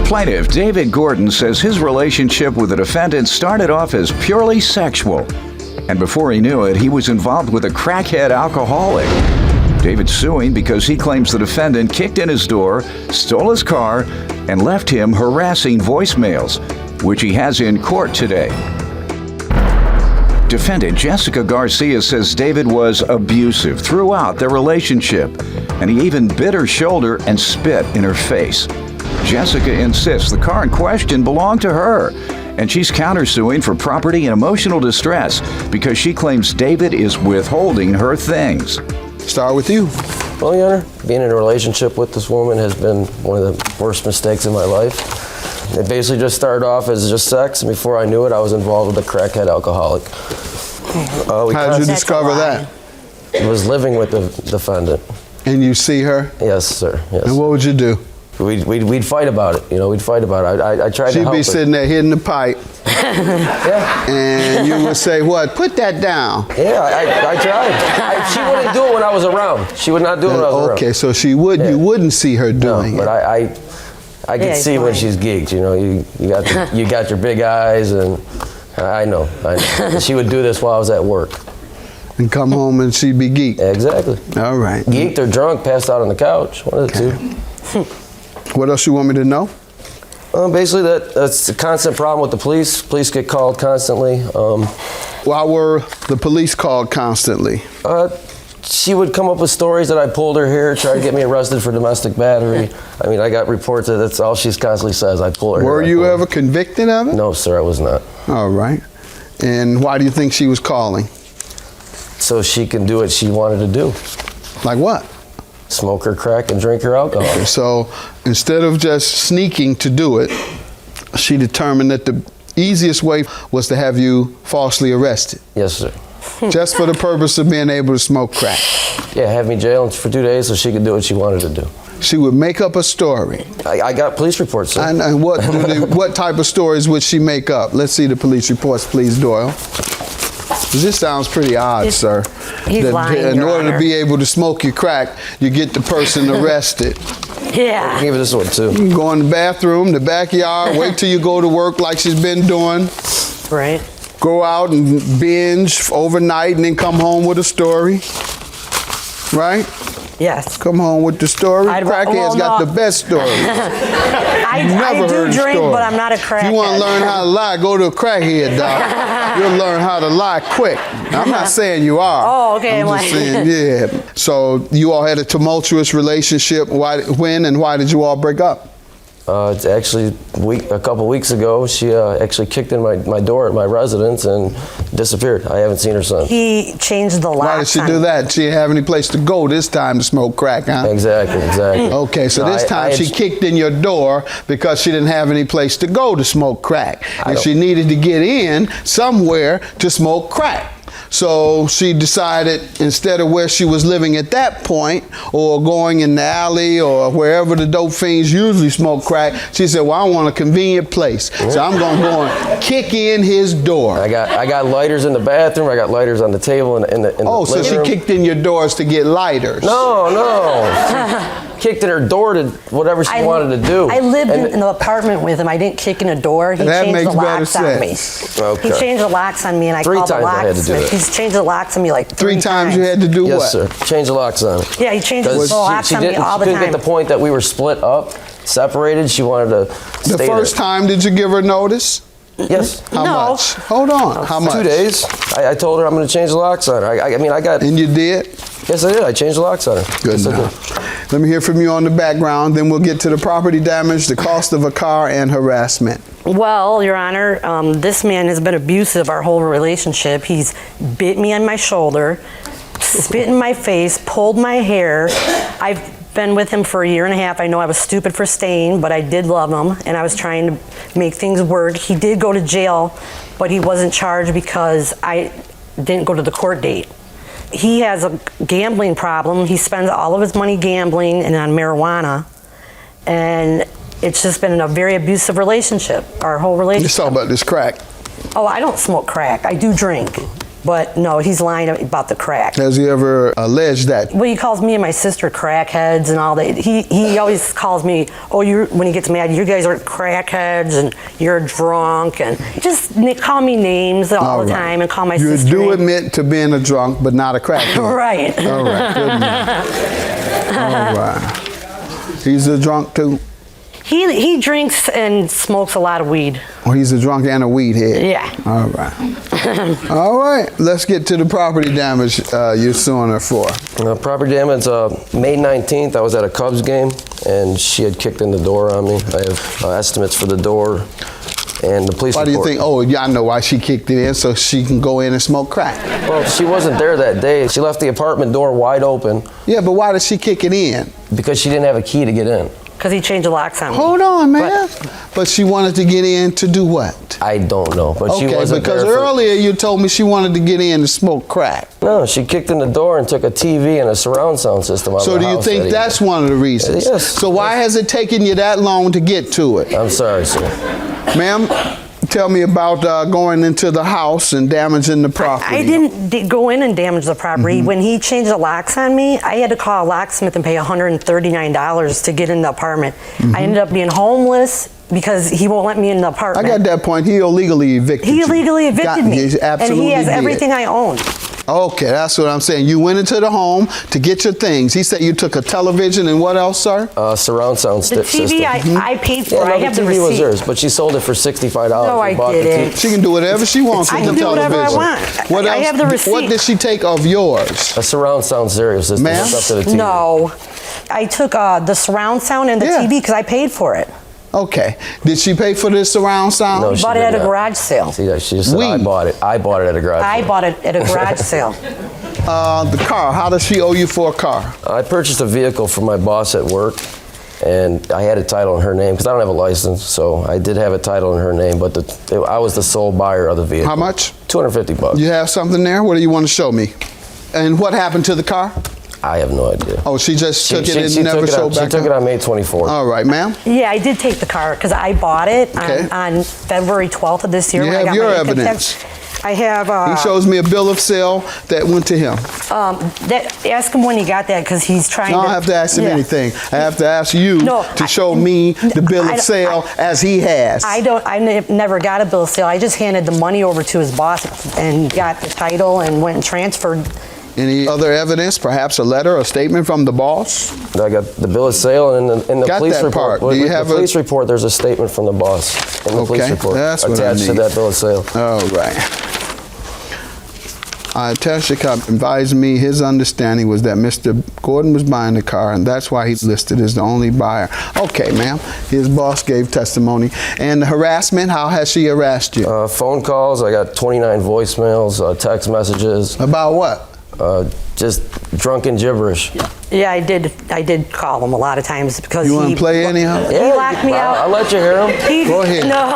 Plaintiff David Gordon says his relationship with the defendant started off as purely sexual. And before he knew it, he was involved with a crackhead alcoholic. David's suing because he claims the defendant kicked in his door, stole his car, and left him harassing voicemails, which he has in court today. Defendant Jessica Garcia says David was abusive throughout their relationship, and he even bit her shoulder and spit in her face. Jessica insists the car in question belonged to her, and she's countersuing for property and emotional distress because she claims David is withholding her things. Start with you. Well, Your Honor, being in a relationship with this woman has been one of the worst mistakes in my life. It basically just started off as just sex, and before I knew it, I was involved with a crackhead alcoholic. How did you discover that? I was living with the defendant. And you see her? Yes, sir. Yes. And what would you do? We'd fight about it. You know, we'd fight about it. I tried to help her. She'd be sitting there hitting the pipe. Yeah. And you would say, what? Put that down. Yeah, I tried. She wouldn't do it when I was around. She would not do it when I was around. Okay, so she would. Yeah. You wouldn't see her doing it. But I could see when she's geeked. You know, you got your big eyes, and I know. She would do this while I was at work. And come home and she'd be geeked. Exactly. All right. Geeked or drunk, passed out on the couch. One of the two. What else you want me to know? Basically, that's a constant problem with the police. Police get called constantly. Why were the police called constantly? She would come up with stories that I pulled her hair, try to get me arrested for domestic battery. I mean, I got reports that that's all she constantly says. I pull her hair. Were you ever convicted of it? No, sir, I was not. All right. And why do you think she was calling? So she can do what she wanted to do. Like what? Smoke her crack and drink her alcohol. Okay, so instead of just sneaking to do it, she determined that the easiest way was to have you falsely arrested. Yes, sir. Just for the purpose of being able to smoke crack. Yeah, have me jailed for 2 days so she could do what she wanted to do. She would make up a story. I got police reports, sir. And what type of stories would she make up? Let's see the police reports, please, Doyle. This sounds pretty odd, sir. He's lying, in Your order Honor. to be able to smoke your crack, you get the person arrested. Yeah. Give it this one, too. You go in the bathroom, the backyard, wait till you go to work like she's been doing. Right. Go out and binge overnight and then come home with a story. Right? Yes. Come home with the story. Crackhead's got the best story. I do drink, but I'm not a crackhead. If you want to learn how to lie, go to a crackhead, doc. You'll learn how to lie quick. I'm not saying you are. Oh, okay. I'm just saying, yeah. So you all had a tumultuous relationship. When and why did you all break up? It's actually a couple weeks ago, she actually kicked in my door at my residence and disappeared. I haven't seen her since. He changed the locks. Why did she do that? She didn't have any place to go this time to smoke crack, huh? Exactly. Okay, so this time she kicked in your door because she didn't have any place to go to smoke crack. And she needed to get in somewhere to smoke crack. So she decided, instead of where she was living at that point, or going in the alley or wherever the dope fiends usually smoke crack, she said, well, I want a convenient place. So I'm going to go and kick in his door. I got lighters in the bathroom. I got lighters on the table in the so she living room. kicked in your doors to get lighters. No. Kicked in her door to whatever she wanted to do. I lived in the apartment with him. I didn't kick in a door. He changed the locks on me. Okay. He changed the locks on me, and I called the locksmith. He's changed the locks on me like three times. You had to do what? Yes, sir. Change the locks on it. Yeah, he changed the locks on me all the time. She couldn't get the point that we were split up, separated. She wanted to stay The first time, did you give her notice? Yes. How much? Hold on. How much? 2 days. I told her I'm going to change the locks on her. I got... And you did? Yes, I did. I changed the locks on her. Good enough. Let me hear from you on the background, then we'll get to the property damage, the cost of a car, and harassment. Well, Your Honor, this man has been abusive our whole relationship. He's bit me on my shoulder, spit in my face, pulled my hair. I've been with him for 1.5 years. I know I was stupid for staying, but I did love him, and I was trying to make things work. He did go to jail, but he wasn't charged because I didn't go to the court date. He has a gambling problem. He spends all of his money gambling and on marijuana, and it's just been a very abusive relationship, our whole relationship. Let's talk about this crack. Oh, I don't smoke crack. I do drink. But no, he's lying about the crack. Has he ever alleged that? Well, he calls me and my sister crackheads and all that. He always calls me, oh, when he gets mad, you guys are crackheads and you're drunk, and just call me names all the time and call my sister. You do admit to being a drunk, but not a crackhead. Right. All right, good man. All right. He's a drunk too? He drinks and smokes a lot of weed. Oh, he's a drunk and a weed head. Yeah. All right. All right. Let's get to the property damage you're suing her for. Property damage, May 19th, I was at a Cubs game, and she had kicked in the door on me. I have estimates for the door and the police report. Why do you think, oh, yeah, I know why she kicked it in, so she can go in and smoke crack? Well, she wasn't there that day. She left the apartment door wide open. Yeah, but why did she kick it in? Because she didn't have a key to get in. Because he changed the locks on me. Hold on, man. But she wanted to get in to do what? I don't know, but she wasn't because there earlier you told me she wanted to get in to smoke crack. No, she kicked in the door and took a TV and a surround sound system out of the house. So do you think that's one of the reasons? Yes. So why has it taken you that long to get to it? I'm sorry, sir. Ma'am, tell me about going into the house and damaging the property. I didn't go in and damage the property. When he changed the locks on me, I had to call a locksmith and pay $139 to get in the apartment. I ended up being homeless because he won't let me in the apartment. I got that point. He illegally evicted you. He illegally evicted me. He absolutely and he has did. everything I own. Okay, that's what I'm saying. You went into the home to get your things. He said you took a television and what else, sir? Surround sound The system. TV I paid for. I have the the TV was receipt. hers, but she sold it for $65. No, I didn't. She can do whatever she wants with I the can do television. whatever I want. What I else? have the receipt. What did she take of yours? A surround sound stereo system. Ma'am? Hooked up to the TV. No. I took the surround sound and the Yeah. TV because I paid for it. Okay. Did she pay for this surround sound? No, she Bought it did at a not. garage sale. See, she just said, I bought it. I bought it at a garage I sale. bought it at a garage sale. The car. How does she owe you for a car? I purchased a vehicle for my boss at work, and I had a title in her name because I don't have a license, so I did have a title in her name, but I was the sole buyer of the vehicle. How much? $250. You have something there? What do you want to show me? And what happened to the car? I have no idea. Oh, she just took it and never showed back She took it up? on May 24th. All right, ma'am. Yeah, I did take the car because I bought it Okay. on February 12th of this year. You when I have got your my income evidence. tax. I have. He shows me a bill of sale that went to him. Ask him when he got that because he's trying I to. don't have to ask him Yeah. anything. I have to ask you to show me the bill of sale as he has. I never got a bill of sale. I just handed the money over to his boss and got the title and went and transferred. Any other evidence, perhaps a letter or statement from the boss? I got the bill of sale and in the Got police that report. part. Do you have the police report, there's a statement from the boss in the police Okay, report that's what I attached to need. that bill of sale. All right. Attached advised me his understanding was that Mr. Gordon was buying the car, and that's why he's listed as the only buyer. Okay, ma'am. His boss gave testimony. And the harassment, how has she harassed you? Phone calls, I got 29 voicemails, text messages. About what? Just drunken gibberish. Yeah, I did call him a lot of times because You want to play anyhow? He locked me out. I'll let you hear him. Go ahead. No,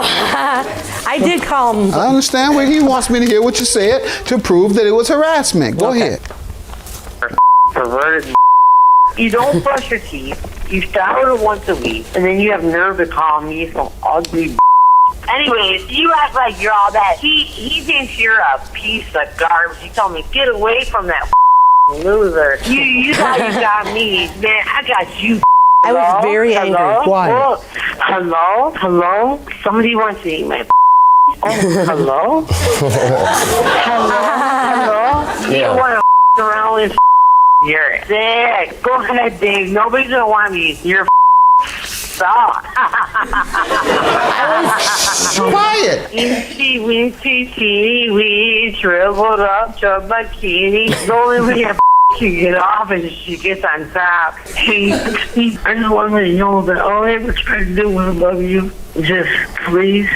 I did call him. I understand what he wants me to hear what you said to prove that it was harassment. Go ahead. Perverted. You don't brush your teeth. You shower once a week, and then you have nerve to call me some ugly. Anyways, you act like you're all that. He thinks you're a piece of garbage. He told me, get away from that loser. You thought you got me. Man, I got you. I was very angry. Quiet. Oh, hello? Somebody wants to eat my Oh, hello? Hello? You don't want to around with you're sick. Go ahead, Dave. Nobody's going to want me. You're suck. Quiet. We shriveled up to bikini. The only way I can get off is she gets on top. Hey, I just want to know that all I ever tried to do was love you. Just please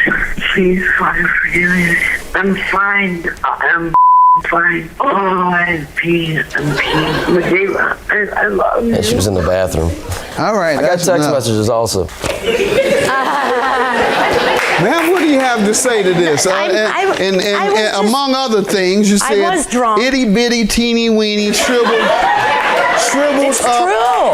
fucking forgive me. I'm fine. I'm fine. Oh, I'm peeing. Madeira, I love you. And she was in the bathroom. All right. I got text messages also. Ma'am, what do you have to say to this? And among other things, you said I was drunk. itty bitty, teeny weeny, shriveled It's up. true.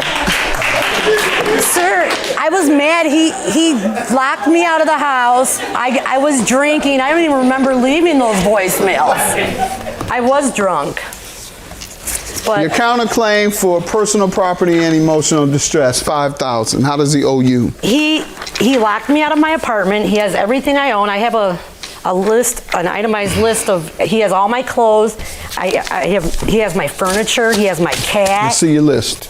Sir, I was mad. He locked me out of the house. I was drinking. I don't even remember leaving those voicemails. I was drunk. But Your counterclaim for personal property and emotional distress, $5,000. How does he owe you? he locked me out of my apartment. He has everything I own. I have a list, an itemized list of. He has all my clothes. He has my furniture. He has my cat. Let's see your list.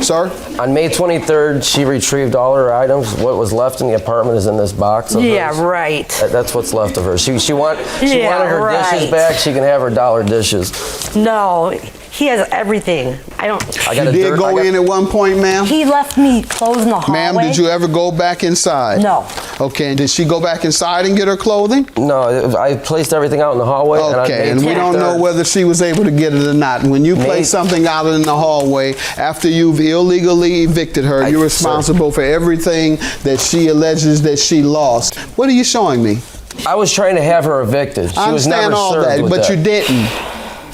Sir? On May 23rd, she retrieved all her items. What was left in the apartment is in this box of Yeah, hers. right. That's what's left of her. She wanted her right. dishes back. She can have her dollar dishes. No, he has everything. I don't. You did go in at one point, ma'am? He left me clothes in the hallway. Ma'am, did you ever go back inside? No. Okay, and did she go back inside and get her clothing? No, I placed everything out in the hallway. Okay, and we don't know whether she was able to get it or not. When you place something out in the hallway after you've illegally evicted her, you're responsible for everything that she alleges that she lost. What are you showing me? I was trying to have her evicted. She was never served with but that. you didn't.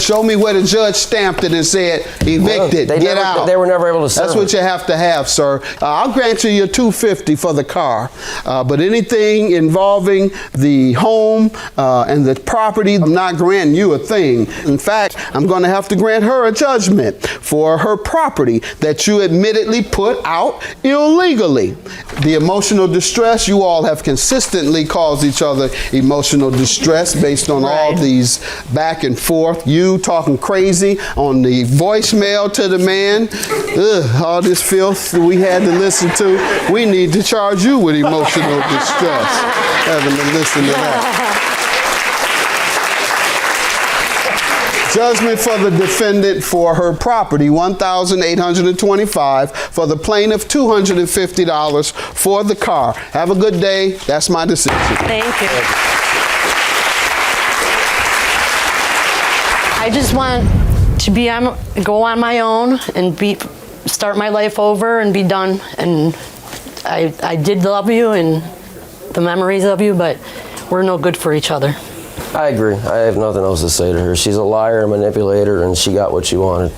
Show me where the judge stamped it and said, evicted, get out. They were never able to serve That's what you have to have, sir. I'll grant you your $250 for the car, but anything involving the home and the property, I'm not granting you a thing. In fact, I'm going to have to grant her a judgment for her property that you admittedly put out illegally. The emotional distress, you all have consistently caused each other emotional distress based on all these back and forth. You talking crazy on the voicemail to the man. Ugh, all this filth that we had to listen to. We need to charge you with emotional distress. Having to listen to that. Judgment for the defendant for her property, $1,825. For the plaintiff, $250 for the car. Have a good day. That's my decision. Thank you. I just want to go on my own and start my life over and be done. And I did love you and the memories of you, but we're no good for each other. I agree. I have nothing else to say to her. She's a liar, a manipulator, and she got what she wanted.